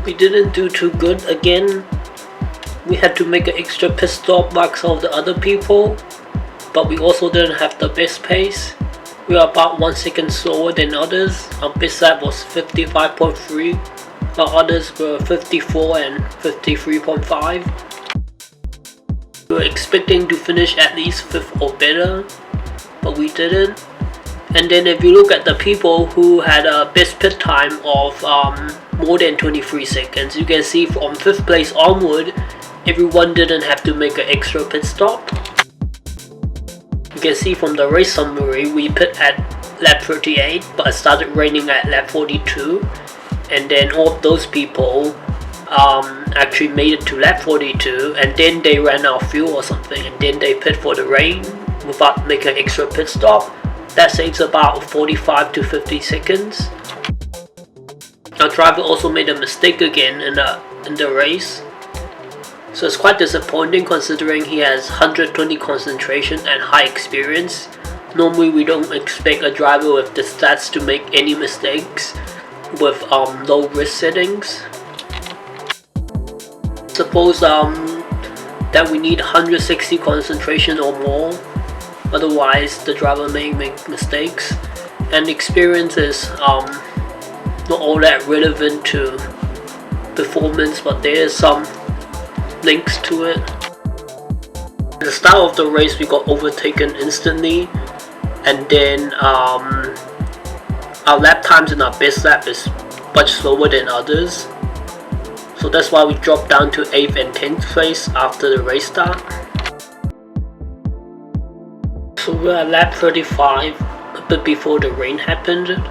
We didn't do too good again. We had to make an extra pit stop like some of the other people, but we also didn't have the best pace. We were about 1 second slower than others. Our best lap was 55.3, while others were 54 and 53.5. We were expecting to finish at least 5th or better, but we didn't. And then if you look at the people who had a best pit time of more than 23 seconds, you can see from 5th place onward, everyone didn't have to make an extra pit stop. You can see from the race summary, we pit at lap 38, but it started raining at lap 42. And then all of those people actually made it to lap 42, and then they ran out of fuel or something, and then they pit for the rain without making an extra pit stop. That saves about 45 to 50 seconds. Our driver also made a mistake again in the race. So it's quite disappointing considering he has 120 concentration and high experience. Normally we don't expect a driver with the stats to make any mistakes with low risk settings. Suppose that we need 160 concentration or more, otherwise the driver may make mistakes, and experience is not all that relevant to performance, but there is some links to it. At the start of the race we got overtaken instantly, and then our lap times in our best lap is much slower than others, so that's why we dropped down to 8th and 10th place after the race start. So we're at lap 35, a bit before the rain happened.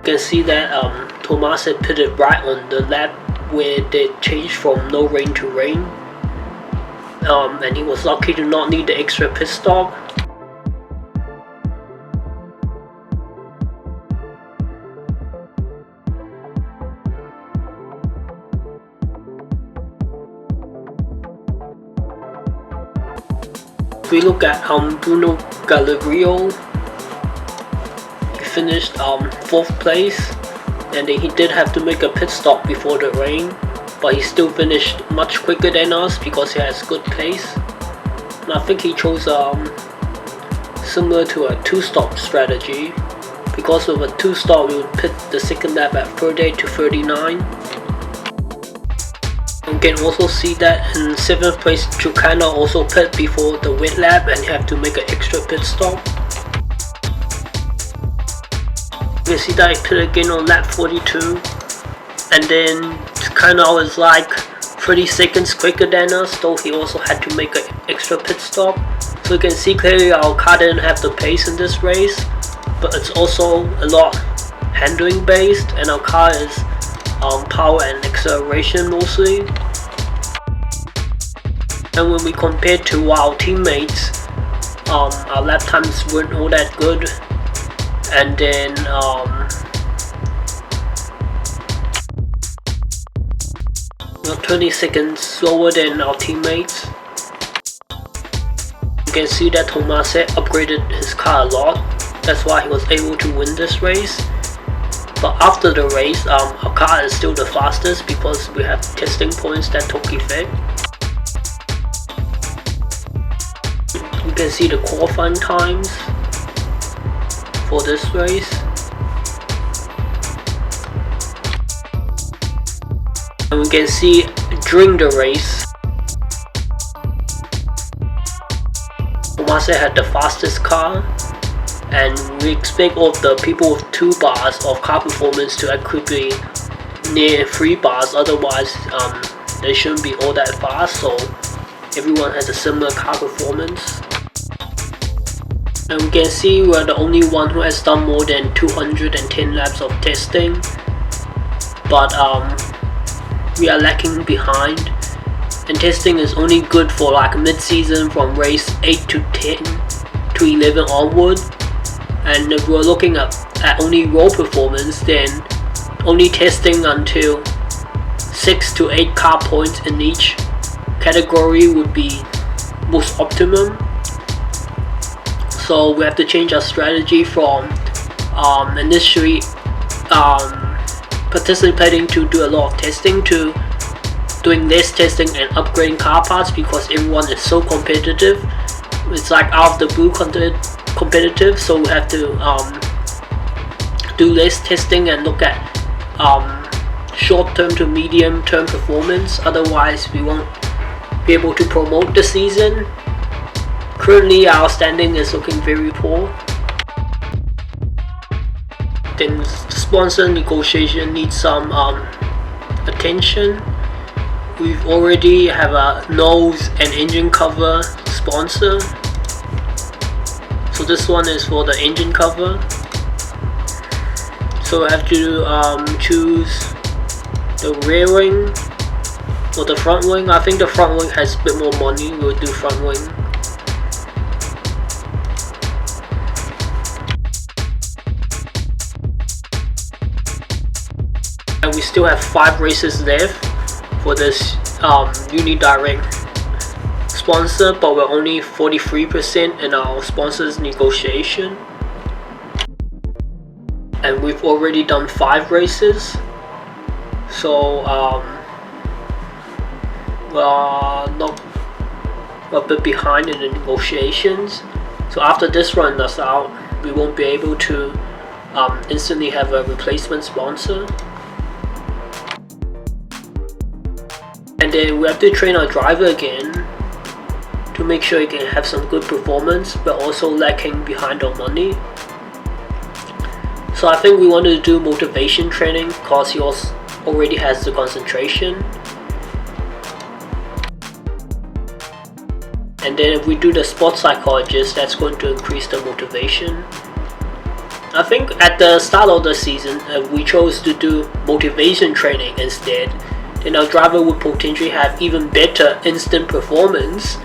You can see that Thomas had pitted right on the lap where they changed from no rain to rain, and he was lucky to not need the extra pit stop. If we look at Bruno Gallerio, finished 4th place, and he did have to make a pit stop before the rain, but he still finished much quicker than us because he has good pace. And I think he chose similar to a 2-stop strategy, because with a 2-stop we would pit the second lap at 38 to 39. You can also see that in 7th place Chicana also pit before the wet lap, and you have to make an extra pit stop. You can see that I pit again on lap 42, and then Chicana was like 30 seconds quicker than us, though he also had to make an extra pit stop. So you can see clearly our car didn't have the pace in this race, but it's also a lot handling based, and our car is power and acceleration mostly. And when we compare to our teammates, our lap times weren't all that good, and then we're 20 seconds slower than our teammates. You can see that Thomas upgraded his car a lot, that's why he was able to win this race. But after the race, our car is still the fastest because we have testing points that took effect. You can see the qualifying times for this race. And we can see during the race, Thomas had the fastest car, and we expect all of the people with 2 bars of car performance to actually be near 3 bars, otherwise they shouldn't be all that fast, so everyone has a similar car performance. And we can see we're the only one who has done more than 210 laps of testing, but we are lacking behind, and testing is only good for like mid-season from race 8 to 10 to 11 onward, And if we're looking at only raw performance, then only testing until 6 to 8 car points in each category would be most optimum. So we have to change our strategy from initially participating to do a lot of testing to doing less testing and upgrading car parts, because everyone is so competitive. It's like out of the blue competitive, so we have to do less testing and look at short-term to medium-term performance. Otherwise we won't be able to promote the season. Currently our standing is looking very poor. Then sponsor negotiation needs some attention. We've already have a nose and engine cover sponsor. So this one is for the engine cover. So I have to choose the rear wing or the front wing. I think the front wing has a bit more money. We'll do front wing. And we still have 5 races left for this unidirect sponsor, but we're only 43% in our sponsors negotiation. And we've already done 5 races. So we're a bit behind in the negotiations. So after this run is out, we won't be able to instantly have a replacement sponsor. And then we have to train our driver again to make sure he can have some good performance, but also lacking behind on money. So I think we wanted to do motivation training because he already has the concentration. And then if we do the sports psychologist, that's going to increase the motivation. I think at the start of the season, if we chose to do motivation training instead, then our driver would potentially have even better instant performance,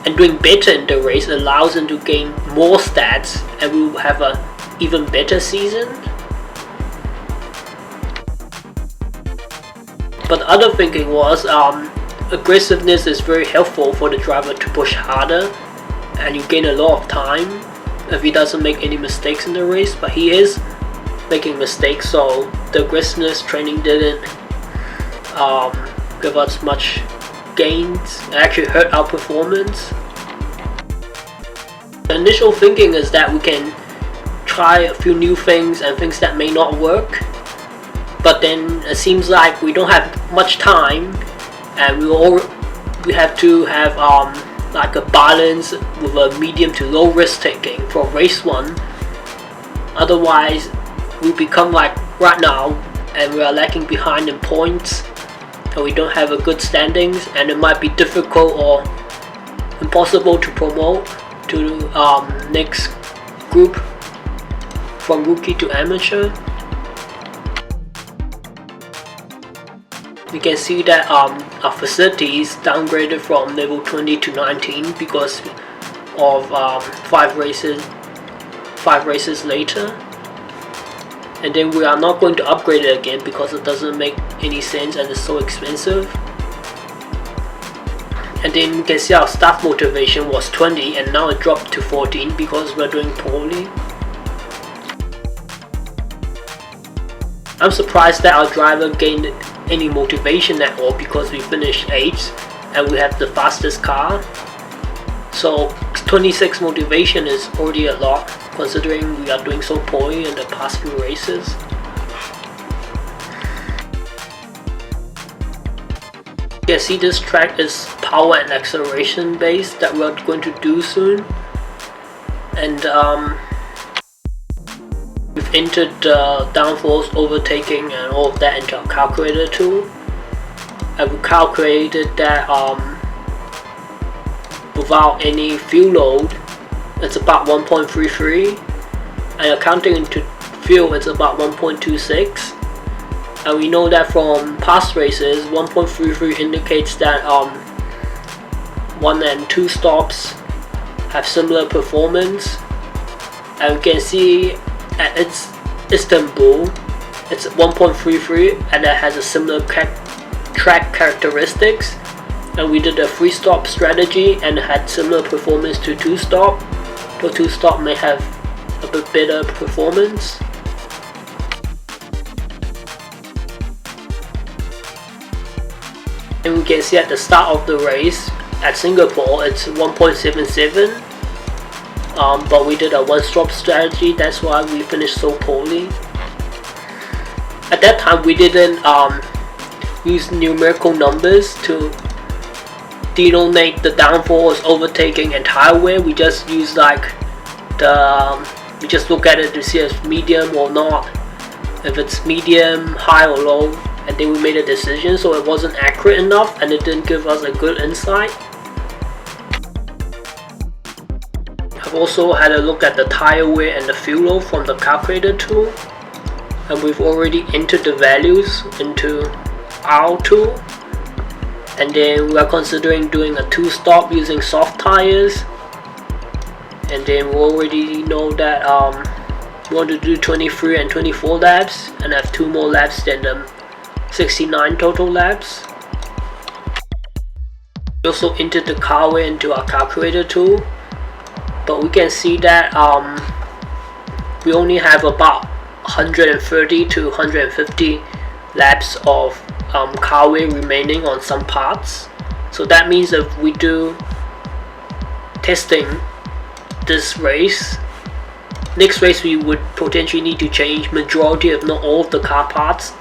and doing better in the race allows him to gain more stats, and we will have a even better season. But the other thinking was aggressiveness is very helpful for the driver to push harder, and you gain a lot of time if he doesn't make any mistakes in the race, but he is making mistakes, so the aggressiveness training didn't give us much gains. It actually hurt our performance. The initial thinking is that we can try a few new things and things that may not work, but then it seems like we don't have much time, and we have to have like a balance with a medium to low risk taking for race 1. Otherwise we become like right now, and we are lacking behind in points, and we don't have a good standings, and it might be difficult or impossible to promote to next group from rookie to amateur. We can see that our facilities downgraded from level 20 to 19 because of 5 races later. And then we are not going to upgrade it again because it doesn't make any sense and it's so expensive. And then you can see our staff motivation was 20 and now it dropped to 14 because we're doing poorly. I'm surprised that our driver gained any motivation at all because we finished 8th and we have the fastest car. So 26 motivation is already a lot considering we are doing so poorly in the past few races. You can see this track is power and acceleration based that we are going to do soon, and we've entered downforce, overtaking and all of that into our calculator tool, and we calculated that without any fuel load it's about 1.33, and accounting into fuel it's about 1.26. And we know that from past races 1.33 indicates that 1 and 2 stops have similar performance, and we can see at its Istanbul it's 1.33 and it has a similar track characteristics, and we did a 3-stop strategy and had similar performance to 2-stop. The 2-stop may have a bit better performance. And we can see at the start of the race at Singapore it's 1.77, but we did a 1-stop strategy, that's why we finished so poorly. At that time we didn't use numerical numbers to denote the downforce, overtaking and tire wear. We just use we just look at it to see if it's medium or not, if it's medium, high or low, and then we made a decision. So it wasn't accurate enough and it didn't give us a good insight. I've also had a look at the tire wear and the fuel load from the calculator tool, and we've already entered the values into our tool, and then we are considering doing a 2-stop using soft tires, and then we already know that we want to do 23 and 24 laps and have 2 more laps than the 69 total laps. We also entered the car wear into our calculator tool, but we can see that we only have about 130 to 150 laps of car wear remaining on some parts. So that means if we do testing this race, next race we would potentially need to change majority if not all of the car parts,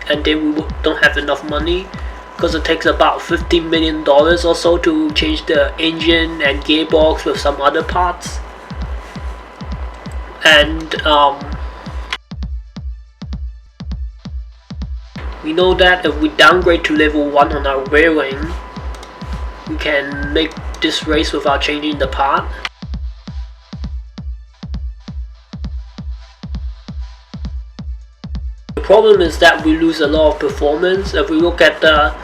and then we don't have enough money because it takes about $50 million or so to change the engine and gearbox with some other parts. And we know that if we downgrade to level 1 on our rear wing, we can make this race without changing the part. The problem is that we lose a lot of performance. If we look at the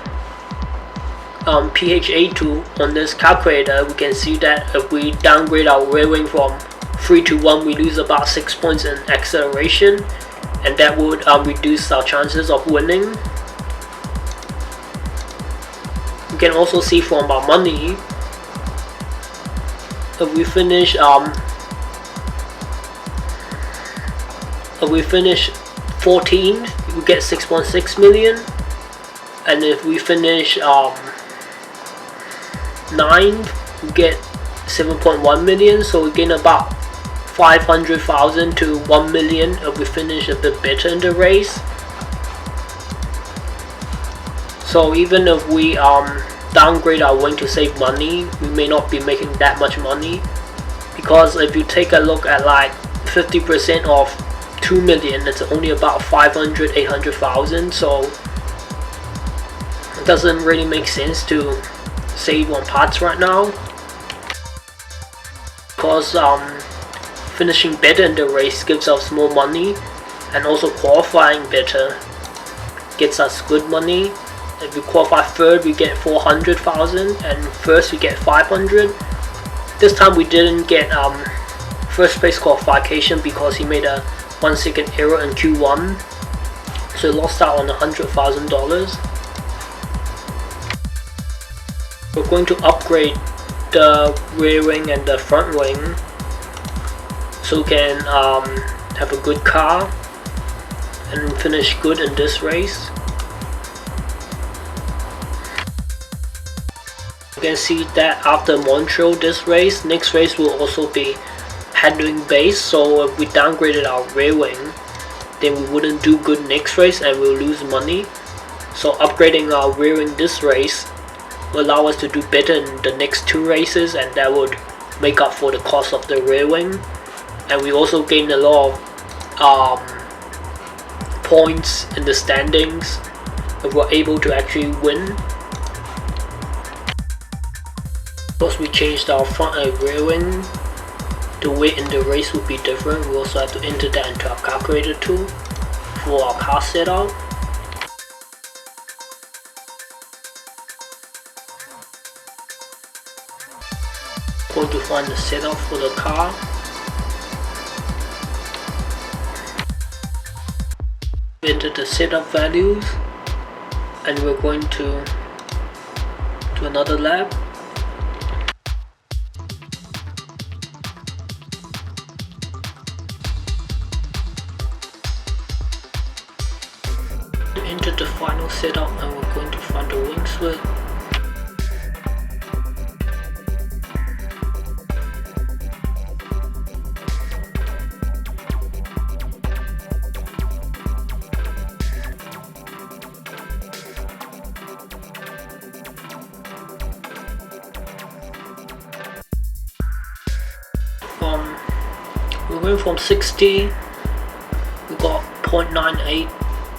PHA tool on this calculator, we can see that if we downgrade our rear wing from 3 to 1, we lose about 6 points in acceleration, and that would reduce our chances of winning. You can also see from our money, if we finish 14th, we get 6.6 million, and if we finish 9th, we get 7.1 million. So we gain about 500,000 to 1 million if we finish a bit better in the race. So even if we downgrade our wing to save money, we may not be making that much money, because if you take a look at like 50% of 2 million, it's only about 800,000. So it doesn't really make sense to save on parts right now, because finishing better in the race gives us more money, and also qualifying better gets us good money. If we qualify 3rd, we get 400,000, and 1st we get 500. This time we didn't get 1st place qualification because he made a 1-second error in Q1, so he lost out on $100,000. We're going to upgrade the rear wing and the front wing so we can have a good car and finish good in this race. You can see that after Montreal, this race, next race will also be handling base. So if we downgraded our rear wing, then we wouldn't do good next race and we'll lose money. So upgrading our rear wing this race will allow us to do better in the next 2 races, and that would make up for the cost of the rear wing. And we also gain a lot of points in the standings if we're able to actually win. Because we changed our front and rear wing, the weight in the race would be different. We also have to enter that into our calculator tool for our car setup. Going to find the setup for the car. Enter the setup values, and we're going to another lap. Enter the final setup, and we're going to find the wing split. We went from 60, we got 0.98,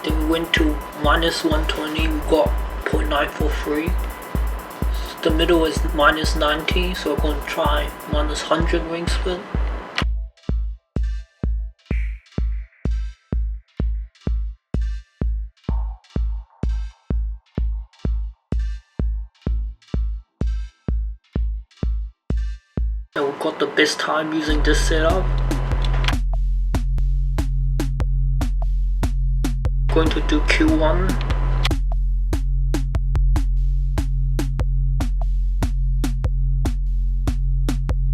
then we went to minus 120, we got 0.943. The middle is minus 90, so we're going to try minus 100 wing split. And we got the best time using this setup. Going to do Q1.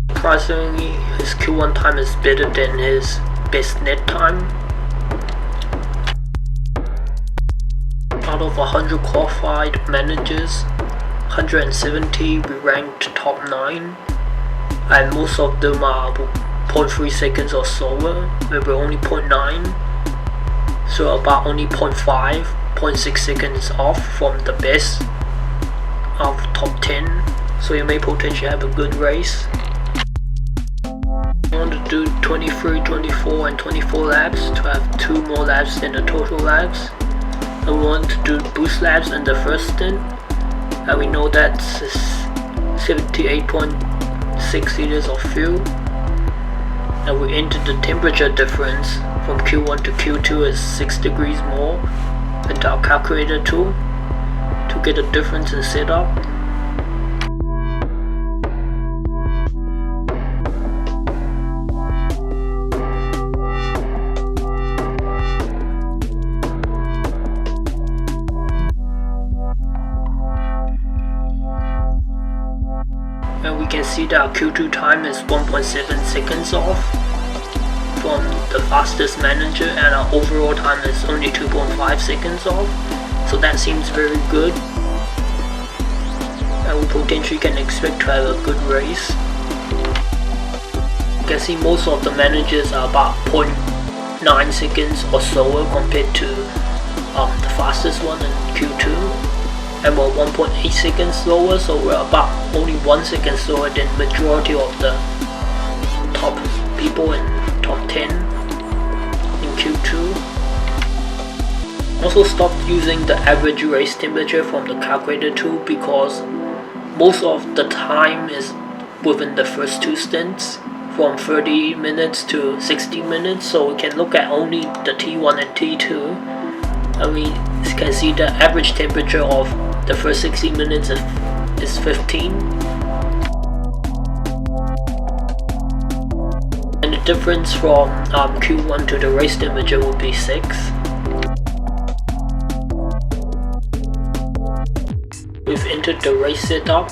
Surprisingly, his Q1 time is better than his best net time. Out of 100 qualified managers, 170 we ranked top 9, and most of them are 0.3 seconds or slower. We were only 0.9. So about only 0.5, 0.6 seconds off from the best of top 10. So you may potentially have a good race. We want to do 23, 24 and 24 laps to have 2 more laps than the total laps. And we want to do boost laps in the first stint. And we know that's 78.6 liters of fuel. And we entered the temperature difference from Q1 to Q2 is 6 degrees more into our calculator tool to get a difference in setup. And we can see that our Q2 time is 1.7 seconds off from the fastest manager, and our overall time is only 2.5 seconds off, so that seems very good, and we potentially can expect to have a good race. You can see most of the managers are about 0.9 seconds or slower compared to the fastest one in Q2, and we're 1.8 seconds slower, so we're about only 1 second slower than majority of the top people in top 10 in Q2. Also stopped using the average race temperature from the calculator tool because most of the time is within the first 2 stints, from 30 minutes to 60 minutes, so we can look at only the T1 and T2, and we can see the average temperature of the first 60 minutes is 15. And the difference from Q1 to the race temperature will be 6. We've entered the race setup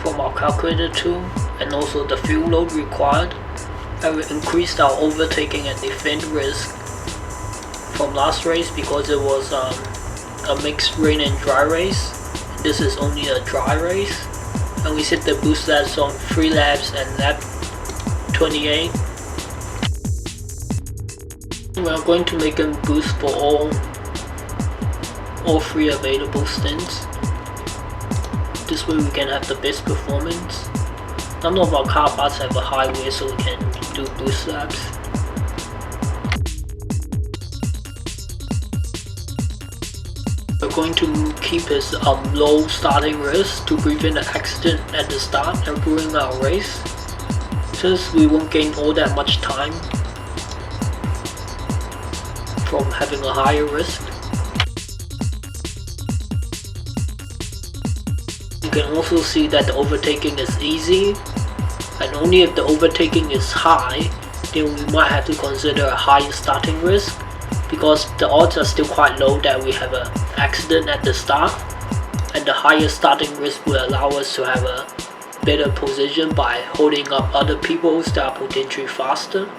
from our calculator tool and also the fuel load required, and we increased our overtaking and defend risk from last race because it was a mixed rain and dry race. This is only a dry race, and we set the boost laps on 3 laps and lap 28. We are going to make them boost for all 3 available stints. This way we can have the best performance. None of our car parts have a high wear, so we can do boost laps. We're going to keep his low starting risk to prevent an accident at the start and during our race, since we won't gain all that much time from having a higher risk. You can also see that the overtaking is easy, and only if the overtaking is high, then we might have to consider a higher starting risk. because the odds are still quite low that we have an accident at the start, and the higher starting risk will allow us to have a better position by holding up other people that are potentially faster.